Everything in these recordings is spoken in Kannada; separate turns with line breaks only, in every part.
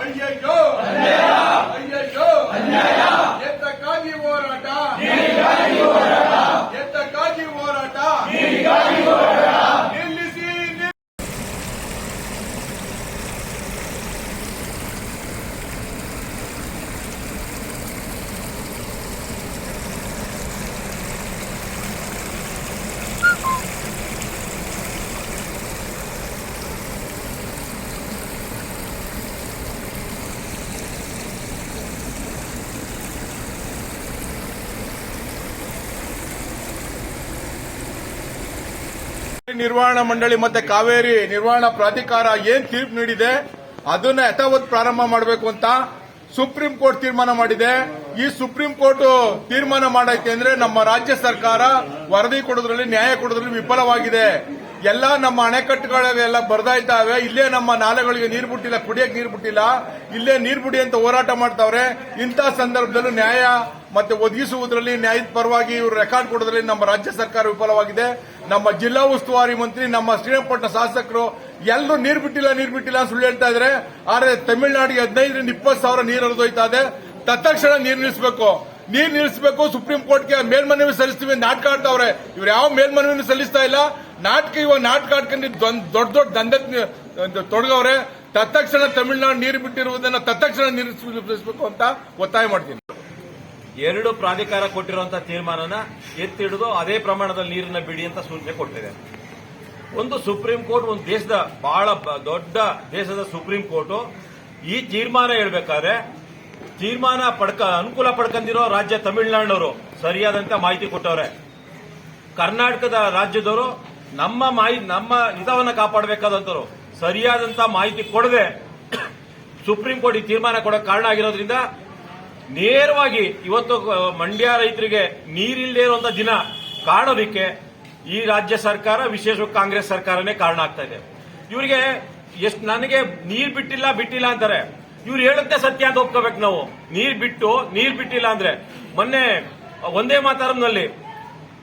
ಅಯ್ಯಯ್ಯೋ ಅಯ್ಯಯ್ಯೋ ಎತ್ತಕ್ಕಾಗಿ ಹೋರಾಟ ಎತ್ತಕ್ಕಾಗಿ ಹೋರಾಟ ನಿಲ್ಲಿಸಿ. ನಿರ್ವಹಣಾ ಮಂಡಳಿ ಮತ್ತೆ ಕಾವೇರಿ ನಿರ್ವಹಣಾ ಪ್ರಾಧಿಕಾರ ಏನ್ ತೀರ್ಪು ನೀಡಿದೆ ಅದನ್ನ ಯಥಾವತ್ ಪ್ರಾರಂಭ ಮಾಡಬೇಕು ಅಂತ ಸುಪ್ರೀಂ ಕೋರ್ಟ್ ತೀರ್ಮಾನ ಮಾಡಿದೆ. ಈ ಸುಪ್ರೀಂ ಕೋರ್ಟ್ ತೀರ್ಮಾನ ಮಾಡಕ್ಕೆ ಅಂದ್ರೆ ನಮ್ಮ ರಾಜ್ಯ ಸರ್ಕಾರ ವರದಿ ಕೊಡೋದ್ರಲ್ಲಿ ನ್ಯಾಯ ಕೊಡೋದ್ರಲ್ಲಿ ವಿಫಲವಾಗಿದೆ. ಎಲ್ಲ ನಮ್ಮ ಅಣೆಕಟ್ಟುಗಳೆಲ್ಲ ಬರ್ದಾ ಇದ್ದಾವೆ. ಇಲ್ಲೇ ನಮ್ಮ ನಾಲೆಗಳಿಗೆ ನೀರು ಬಿಟ್ಟಿಲ್ಲ, ಕುಡಿಯಕ್ಕೆ ನೀರು ಬಿಟ್ಟಿಲ್ಲ, ಇಲ್ಲೇ ನೀರು ಬಿಡಿ ಅಂತ ಹೋರಾಟ ಮಾಡ್ತಾವ್ರೆ. ಇಂತಹ ಸಂದರ್ಭದಲ್ಲೂ ನ್ಯಾಯ ಮತ್ತೆ ಒದಗಿಸುವುದರಲ್ಲಿ ನ್ಯಾಯದ ಪರವಾಗಿ ಇವರು ರೆಕಾರ್ಡ್ ಕೊಡೋದ್ರಲ್ಲಿ ನಮ್ಮ ರಾಜ್ಯ ಸರ್ಕಾರ ವಿಫಲವಾಗಿದೆ. ನಮ್ಮ ಜಿಲ್ಲಾ ಉಸ್ತುವಾರಿ ಮಂತ್ರಿ, ನಮ್ಮ ಶ್ರೀರಂಗಪಟ್ಟಣ ಶಾಸಕರು ಎಲ್ಲರೂ ನೀರು ಬಿಟ್ಟಿಲ್ಲ ಸುಳ್ಳು ಹೇಳ್ತಾ ಇದ್ದಾರೆ. ಆದರೆ ತಮಿಳುನಾಡಿಗೆ 15ರಿಂದ 20 ಸಾವಿರ ನೀರು ಹರಿದೋಯ್ತಾ ಇದೆ. ತತ್ಕ್ಷಣ ನೀರು ನಿಲ್ಲಿಸಬೇಕು. ಸುಪ್ರೀಂ ಕೋರ್ಟ್ಗೆ ಮೇಲ್ಮನವಿ ಸಲ್ಲಿಸ್ತೀವಿ ನಾಟಕ ಆಡ್ತಾವ್ರೆ. ಇವ್ರು ಯಾವ ಮೇಲ್ಮನವಿನೂ ಸಲ್ಲಿಸ್ತಾ ಇಲ್ಲ. ನಾಟಕ ಆಡ್ಕೊಂಡು ದೊಡ್ಡ ದಂಧೆ ತೊಡಗವ್ರೆ. ತತ್ಕ್ಷಣ ತಮಿಳುನಾಡು ನೀರು ಬಿಟ್ಟಿರುವುದನ್ನು ತತ್ಕ್ಷಣ ನಿಲ್ಲಿಸಬೇಕು ಅಂತ ಒತ್ತಾಯ ಮಾಡ್ತೀನಿ.
2 ಪ್ರಾಧಿಕಾರ ಕೊಟ್ಟಿರುವಂತಹ ತೀರ್ಮಾನನ ಎತ್ತಿಡಿದು ಅದೇ ಪ್ರಮಾಣದಲ್ಲಿ ನೀರನ್ನ ಬಿಡಿ ಅಂತ ಸೂಚನೆ ಕೊಟ್ಟಿದೆ. ಒಂದು ಸುಪ್ರೀಂ ಕೋರ್ಟ್, ಒಂದು ದೇಶದ ಬಹಳ ದೊಡ್ಡ ದೇಶದ ಸುಪ್ರೀಂ ಕೋರ್ಟ್ ಈ ತೀರ್ಮಾನ ಹೇಳ್ಬೇಕಾದ್ರೆ ಅನುಕೂಲ ಪಡ್ಕೊಂಡಿರೋ ರಾಜ್ಯ ತಮಿಳುನಾಡಿನವರು ಸರಿಯಾದಂತ ಮಾಹಿತಿ ಕೊಟ್ಟವ್ರೆ. ಕರ್ನಾಟಕದ ರಾಜ್ಯದವರು ನಮ್ಮ ಹಿತವನ್ನ ಕಾಪಾಡಬೇಕಾದಂತವರು ಸರಿಯಾದಂತ ಮಾಹಿತಿ ಕೊಡದೆ ಸುಪ್ರೀಂ ಕೋರ್ಟ್ ಈ ತೀರ್ಮಾನ ಕೊಡೋಕೆ ಕಾರಣ ಆಗಿರೋದ್ರಿಂದ ನೇರವಾಗಿ ಇವತ್ತು ಮಂಡ್ಯ ರೈತರಿಗೆ ನೀರಿಲ್ಲದೆ ಇರುವಂತಹ ದಿನ ಕಾಣೋದಿಕ್ಕೆ ಈ ರಾಜ್ಯ ಸರ್ಕಾರ, ವಿಶೇಷವಾಗಿ ಕಾಂಗ್ರೆಸ್ ಸರ್ಕಾರನೇ ಕಾರಣ ಆಗ್ತಾ ಇದೆ. ಇವರಿಗೆ ನನಗೆ ನೀರ್ ಬಿಟ್ಟಿಲ್ಲ ಅಂತಾರೆ. ಇವ್ರು ಹೇಳುತ್ತೆ ಸತ್ಯ ಅಂತ ಒಪ್ಕೋಬೇಕು ನಾವು. ನೀರ್ ಬಿಟ್ಟಿಲ್ಲ ಅಂದ್ರೆ ಮೊನ್ನೆ ಒಂದೇ ಮಾತರಂನಲ್ಲಿ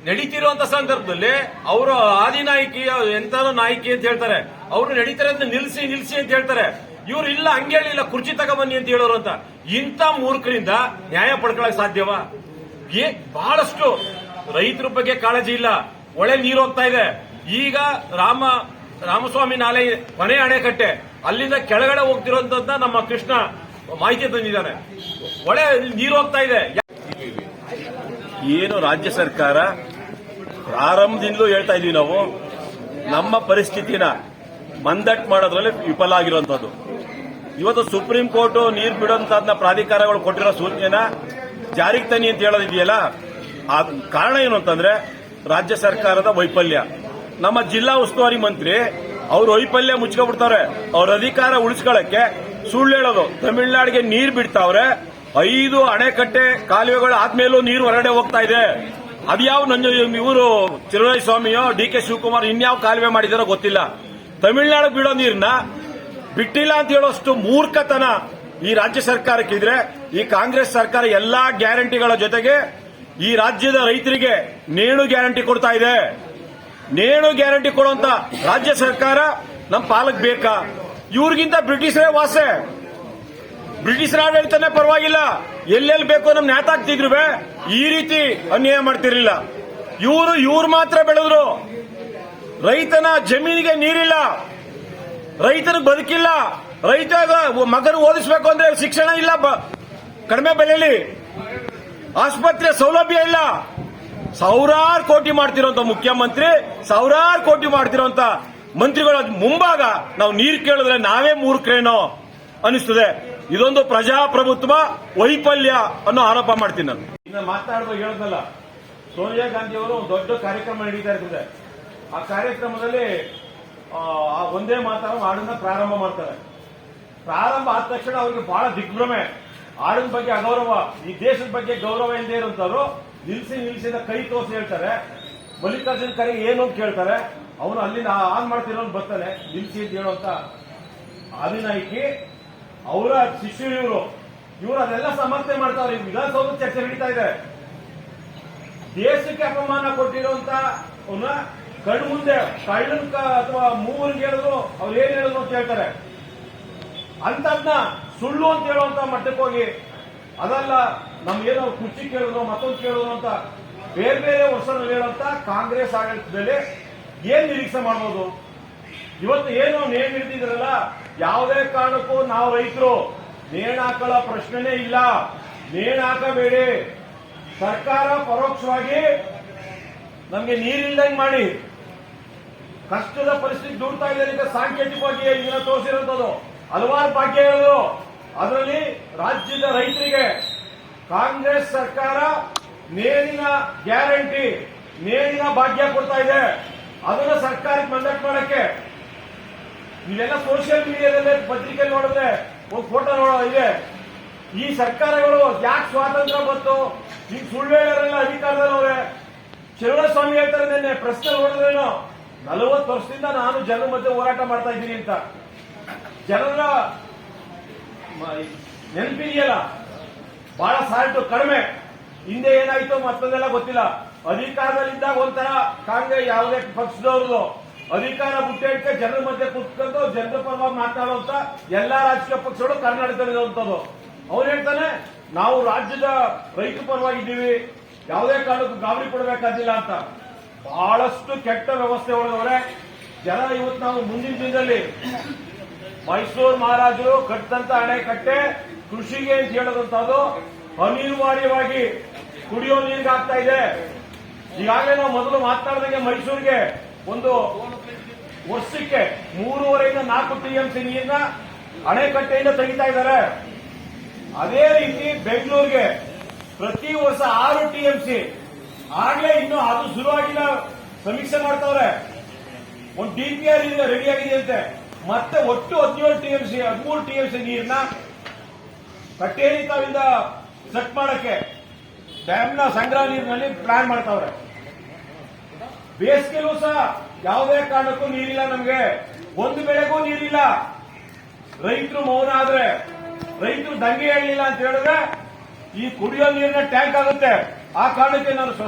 ನಡೀತಿರುವಂತ ಸಂದರ್ಭದಲ್ಲಿ ಅವರು ಆದಿನಾಯಕಿ ಎಂತಾರೋ ನಾಯಕಿ ಅಂತ ಹೇಳ್ತಾರೆ. ಅವರು ನಡೀತಾರೆ ಅಂತ ನಿಲ್ಸಿ ಅಂತ ಹೇಳ್ತಾರೆ. ಇವ್ರು ಇಲ್ಲ ಹಂಗೆ ಹೇಳಿಲ್ಲ, ಕುರ್ಚಿ ತಗೊಬನ್ನಿ ಅಂತ ಹೇಳೋರು ಅಂತ. ಇಂಥ ಮೂರ್ಖರಿಂದ ನ್ಯಾಯ ಪಡ್ಕೊಳ್ಳಕ್ ಸಾಧ್ಯವಾ? ಬಹಳಷ್ಟು ರೈತರ ಬಗ್ಗೆ ಕಾಳಜಿ ಇಲ್ಲ. ಒಳ್ಳೆ ನೀರು ಹೋಗ್ತಾ ಇದೆ. ಈಗ ರಾಮಸ್ವಾಮಿ ನಾಲೆ ಕೊನೆ ಅಣೆಕಟ್ಟೆ ಅಲ್ಲಿಂದ ಕೆಳಗಡೆ ಹೋಗ್ತಿರೋಂತ ನಮ್ಮ ಕೃಷ್ಣ ಮಾಹಿತಿ ತಂದಿದ್ದಾನೆ. ಒಳ್ಳೆ ನೀರು ಹೋಗ್ತಾ ಇದೆ. ಏನು ರಾಜ್ಯ ಸರ್ಕಾರ ಪ್ರಾರಂಭದಿಂದಲೂ ಹೇಳ್ತಾ ಇದೀವಿ ನಾವು, ನಮ್ಮ ಪರಿಸ್ಥಿತಿನ ಮಂದಟ್ ಮಾಡೋದ್ರಲ್ಲಿ ವಿಫಲ ಆಗಿರುವಂತದ್ದು. ಇವತ್ತು ಸುಪ್ರೀಂ ಕೋರ್ಟ್ ನೀರು ಬಿಡುವಂತಹದ್ನ ಪ್ರಾಧಿಕಾರಗಳು ಕೊಟ್ಟಿರೋ ಸೂಚನೆನ ಜಾರಿಗೆ ತನ್ನಿ ಅಂತ ಹೇಳೋದಿದೆಯಲ್ಲ, ಆ ಕಾರಣ ಏನು ಅಂತಂದ್ರೆ ರಾಜ್ಯ ಸರ್ಕಾರದ ವೈಫಲ್ಯ. ನಮ್ಮ ಜಿಲ್ಲಾ ಉಸ್ತುವಾರಿ ಮಂತ್ರಿ ಅವ್ರ ವೈಫಲ್ಯ ಮುಚ್ಕೊಬಿಡ್ತಾವ್ರೆ. ಅವ್ರ ಅಧಿಕಾರ ಉಳಿಸ್ಕೊಳ್ಳಕ್ಕೆ ಸುಳ್ಳು ಹೇಳೋದು. ತಮಿಳುನಾಡಿಗೆ ನೀರು ಬಿಡ್ತಾವ್ರೆ. 5 ಅಣೆಕಟ್ಟೆ ಕಾಲುವೆಗಳು ಆದ್ಮೇಲೂ ನೀರು ಹೊರಗಡೆ ಹೋಗ್ತಾ ಇದೆ. ಅದ್ಯಾವ ಇವರು ಚಿರಸ್ವಾಮಿಯೋ ಡಿ ಕೆ ಶಿವಕುಮಾರ್ ಇನ್ಯಾವ ಕಾಲುವೆ ಮಾಡಿದಾರೋ ಗೊತ್ತಿಲ್ಲ. ತಮಿಳುನಾಡು ಬಿಡೋ ನೀರನ್ನ ಬಿಟ್ಟಿಲ್ಲ ಅಂತ ಹೇಳೋಷ್ಟು ಮೂರ್ಖತನ ಈ ರಾಜ್ಯ ಸರ್ಕಾರಕ್ಕಿದ್ರೆ, ಈ ಕಾಂಗ್ರೆಸ್ ಸರ್ಕಾರ ಎಲ್ಲಾ ಗ್ಯಾರಂಟಿಗಳ ಜೊತೆಗೆ ಈ ರಾಜ್ಯದ ರೈತರಿಗೆ ನೇಣು ಗ್ಯಾರಂಟಿ ಕೊಡ್ತಾ ಇದೆ. ನೇಣು ಗ್ಯಾರಂಟಿ ಕೊಡುವಂತ ರಾಜ್ಯ ಸರ್ಕಾರ ನಮ್ಮ ಪಾಲಕ್ ಬೇಕಾ? ಇವ್ರಿಗಿಂತ ಬ್ರಿಟಿಷರೇ ವಾಸೆ. ಬ್ರಿಟಿಷರ ಆಡಳಿತನೇ ಪರವಾಗಿಲ್ಲ, ಎಲ್ಲೆಲ್ಲಿ ಬೇಕೋ ನಮ್ ನೇತಾಕ್ತಿದ್ರು. ಈ ರೀತಿ ಅನ್ಯಾಯ ಮಾಡ್ತಿರ್ಲಿಲ್ಲ. ಇವ್ರು ಮಾತ್ರ ಬೆಳೆದ್ರು. ರೈತನ ಜಮೀನಿಗೆ ನೀರಿಲ್ಲ, ರೈತನ ಬದುಕಿಲ್ಲ. ರೈತ ಮಗನ ಓದಿಸಬೇಕು ಅಂದ್ರೆ ಶಿಕ್ಷಣ ಇಲ್ಲ, ಕಡಿಮೆ ಬೆಲೆಯಲ್ಲಿ ಆಸ್ಪತ್ರೆ ಸೌಲಭ್ಯ ಇಲ್ಲ. ಸಾವಿರಾರು ಕೋಟಿ ಮಾಡ್ತಿರೋಂತ ಮುಖ್ಯಮಂತ್ರಿ, ಸಾವಿರಾರು ಕೋಟಿ ಮಾಡ್ತಿರೋಂತ ಮಂತ್ರಿಗಳ ಮುಂಭಾಗ ನಾವು ನೀರು ಕೇಳಿದ್ರೆ ನಾವೇ ಮೂರ್ಖರೇನೋ ಅನಿಸ್ತದೆ. ಇದೊಂದು ಪ್ರಜಾಪ್ರಭುತ್ವ ವೈಫಲ್ಯ ಅನ್ನೋ ಆರೋಪ ಮಾಡ್ತೀನಿ ನಾನು. ಇನ್ನು ಮಾತಾಡುವಾಗ ಹೇಳೋದಲ್ಲ, ಸೋನಿಯಾ ಗಾಂಧಿ ಅವರು ದೊಡ್ಡ ಕಾರ್ಯಕ್ರಮ ನಡೀತಾ ಇರ್ತದೆ. ಆ ಕಾರ್ಯಕ್ರಮದಲ್ಲಿ ಒಂದೇ ಮಾತಾಡೋ ಹಾಡನ್ನ ಪ್ರಾರಂಭ ಮಾಡ್ತಾರೆ. ಪ್ರಾರಂಭ ಆದ ತಕ್ಷಣ ಅವರಿಗೆ ಬಹಳ ದಿಗ್ಭ್ರಮೆ. ಹಾಡಿನ ಬಗ್ಗೆ ಅಗೌರವ, ಈ ದೇಶದ ಬಗ್ಗೆ ಗೌರವ ಇಲ್ಲದೆ ಇರುವಂತವ್ರು ನಿಲ್ಸಿದ ಕೈ ತೋರಿಸಿ ಹೇಳ್ತಾರೆ. ಮಲ್ಲಿಕಾರ್ಜುನ್ ಖರ್ಗೆ ಏನು ಅಂತ ಕೇಳ್ತಾರೆ. ಅವನು ಅಲ್ಲಿಂದ ಆನ್ ಮಾಡ್ತಿರೋನು ಬರ್ತಾನೆ, ನಿಲ್ಸಿ ಅಂತ ಹೇಳುವಂತ ಅಧಿನಾಯಕಿ ಅವರ ಶಿಷ್ಯರು ಇವರು ಅದೆಲ್ಲ ಸಮರ್ಥನೆ ಮಾಡ್ತಾವ್ರೆ. ವಿಧಾನಸೌಧ ಚರ್ಚೆ ನಡೀತಾ ಇದೆ. ದೇಶಕ್ಕೆ ಅಪಮಾನ ಕೊಟ್ಟಿರುವಂತ ಕಣ್ಣು ಮುಂದೆ ಕಳ್ಳನ್ ಅಥವಾ ಮೂವರಿಗೆ ಹೇಳಿದ್ರು ಅವ್ರು ಏನ್ ಹೇಳಿದ್ರು ಅಂತ ಹೇಳ್ತಾರೆ. ಅಂತದ್ನ ಸುಳ್ಳು ಅಂತ ಹೇಳುವಂತ ಮಟ್ಟಕ್ಕೆ ಹೋಗಿ ಅದಲ್ಲ ನಮ್ಗೇನೋ ಕುರ್ಚಿ ಕೇಳಿದ್ರು ಮತ್ತೊಂದು ಕೇಳಿದ್ರು ಅಂತ ಬೇರೆ ಬೇರೆ ವರ್ಷದಲ್ಲಿ ಹೇಳುವಂತ ಕಾಂಗ್ರೆಸ್ ಆಡಳಿತದಲ್ಲಿ ಏನ್ ನಿರೀಕ್ಷೆ ಮಾಡ್ಬೋದು? ಇವತ್ತು ಏನು ನೇಣು ಹಿಡಿದಿದ್ರಲ್ಲ, ಯಾವುದೇ ಕಾರಣಕ್ಕೂ ನಾವು ರೈತರು ನೇಣು ಹಾಕಳ ಪ್ರಶ್ನೆನೇ ಇಲ್ಲ. ನೇಣು ಹಾಕಬೇಡಿ. ಸರ್ಕಾರ ಪರೋಕ್ಷವಾಗಿ ನಮ್ಗೆ ನೀರಿಲ್ದಂಗೆ ಮಾಡಿ ಕಷ್ಟದ ಪರಿಸ್ಥಿತಿ ದೂಡ್ತಾ ಇದೆ. ಈಗ ಸಾಂಕೇತಿಕವಾಗಿ ಇದನ್ನ ತೋರಿಸಿರುವಂತದ್ದು ಹಲವಾರು ಭಾಗ್ಯಗಳು. ಅದರಲ್ಲಿ ರಾಜ್ಯದ ರೈತರಿಗೆ ಕಾಂಗ್ರೆಸ್ ಸರ್ಕಾರ ನೇರಿನ ಗ್ಯಾರಂಟಿ, ನೇರಿನ ಭಾಗ್ಯ ಕೊಡ್ತಾ ಇದೆ. ಅದನ್ನ ಸರ್ಕಾರಕ್ಕೆ ಮಂಡಟ್ ಮಾಡಕ್ಕೆ ನೀವೆಲ್ಲ ಸೋಷಿಯಲ್ ಮೀಡಿಯಾದಲ್ಲಿ ಪತ್ರಿಕೆ ನೋಡಿದ್ರೆ ಒಂದು ಫೋಟೋ ನೋಡೋ ಇದೆ. ಈ ಸರ್ಕಾರಗಳು ಯಾಕೆ ಸ್ವಾತಂತ್ರ್ಯ ಬಂತು? ಈಗ ಸುಳ್ಳು ಹೇಳೋರೆಲ್ಲ ಅಧಿಕಾರದಲ್ಲವ್ರೆ. ಚಲುವಸ್ವಾಮಿ ಹೇಳ್ತಾರೆ ನಿನ್ನೆ ಪ್ರಶ್ನೆ ನೋಡಿದ್ರೇನು 40 ವರ್ಷದಿಂದ ನಾನು ಜನರ ಮಧ್ಯೆ ಹೋರಾಟ ಮಾಡ್ತಾ ಇದ್ದೀನಿ ಅಂತ. ಜನರ ನೆನಪಿದೆಯಲ್ಲ, ಬಹಳ ಸಾಲ್ಟು ಕಡಿಮೆ. ಹಿಂದೆ ಏನಾಯ್ತು ಮತ್ತೊಂದೆಲ್ಲ ಗೊತ್ತಿಲ್ಲ. ಅಧಿಕಾರದಲ್ಲಿದ್ದಾಗ ಒಂಥರ ಕಾಂಗ್ರೆಸ್ ಯಾವುದೇ ಪಕ್ಷದವ್ರದ್ದು ಅಧಿಕಾರ ಬಿಟ್ಟೆ ಜನರ ಮಧ್ಯೆ ಕೂತ್ಕೊಂಡು ಜನರ ಪರವಾಗಿ ಮಾತನಾಡುವಂತ ಎಲ್ಲಾ ರಾಜಕೀಯ ಪಕ್ಷಗಳು ಕರ್ನಾಟಕದಲ್ಲಿರುವಂತದ್ದು. ಅವ್ರು ಹೇಳ್ತಾನೆ ನಾವು ರಾಜ್ಯದ ರೈತ ಪರವಾಗಿದ್ದೀವಿ, ಯಾವುದೇ ಕಾರಣಕ್ಕೂ ಗಾಬರಿ ಕೊಡಬೇಕಾದಿಲ್ಲ ಅಂತ. ಬಹಳಷ್ಟು ಕೆಟ್ಟ ವ್ಯವಸ್ಥೆ ಒಳಗವ್ರೆ ಜನ. ಇವತ್ತು ನಾವು ಮುಂದಿನ ದಿನದಲ್ಲಿ ಮೈಸೂರು ಮಹಾರಾಜರು ಕಟ್ಟಿದಂತ ಅಣೆಕಟ್ಟೆ ಕೃಷಿಗೆ ಅಂತ ಹೇಳೋದಂತದ್ದು ಅನಿವಾರ್ಯವಾಗಿ ಕುಡಿಯೋ ನೀರಿಗೆ ಆಗ್ತಾ ಇದೆ. ಈಗಾಗಲೇ ನಾವು ಮೊದಲು ಮಾತನಾಡಿದಂಗೆ ಮೈಸೂರಿಗೆ ಒಂದು ವರ್ಷಕ್ಕೆ 3.5 ಇಂದ 4 TMC ನೀರನ್ನ ಅಣೆಕಟ್ಟೆಯಿಂದ ತೆಗಿತಾ ಇದ್ದಾರೆ. ಅದೇ ರೀತಿ ಬೆಂಗಳೂರಿಗೆ ಪ್ರತಿ ವರ್ಷ 6 TMC ಆಗ್ಲೇ ಇನ್ನು ಅದು ಶುರುವಾಗಿಲ್ಲ, ಸಮೀಕ್ಷೆ ಮಾಡ್ತಾವ್ರೆ. ಒಂದು DPR ರೆಡಿ ಆಗಿದೆಯಂತೆ. ಮತ್ತೆ ಒಟ್ಟು 13 TMC ನೀರನ್ನ ಕಟ್ಟೇರಿ ತಾವಿಂದ ಸೆಟ್ ಮಾಡಕ್ಕೆ ಡ್ಯಾಮ್ನ ಸಂಗ್ರಹ ನೀರಿನಲ್ಲಿ ಪ್ಲಾನ್ ಮಾಡ್ತಾವ್ರೆ. ಬೇಸಿಗೆಲೂ ಸಹ ಯಾವುದೇ ಕಾರಣಕ್ಕೂ ನೀರಿಲ್ಲ ನಮಗೆ, ಒಂದು ಬೆಳೆಗೂ ನೀರಿಲ್ಲ. ರೈತರು ಮೌನ ಆದ್ರೆ, ರೈತರು ದಂಗೆ ಹೇಳಲಿಲ್ಲ ಅಂತ ಹೇಳಿದ್ರೆ ಈ ಕುಡಿಯೋ ನೀರಿನ ಟ್ಯಾಂಕ್ ಆಗುತ್ತೆ. ಆ ಕಾರಣಕ್ಕೆ ನಾನು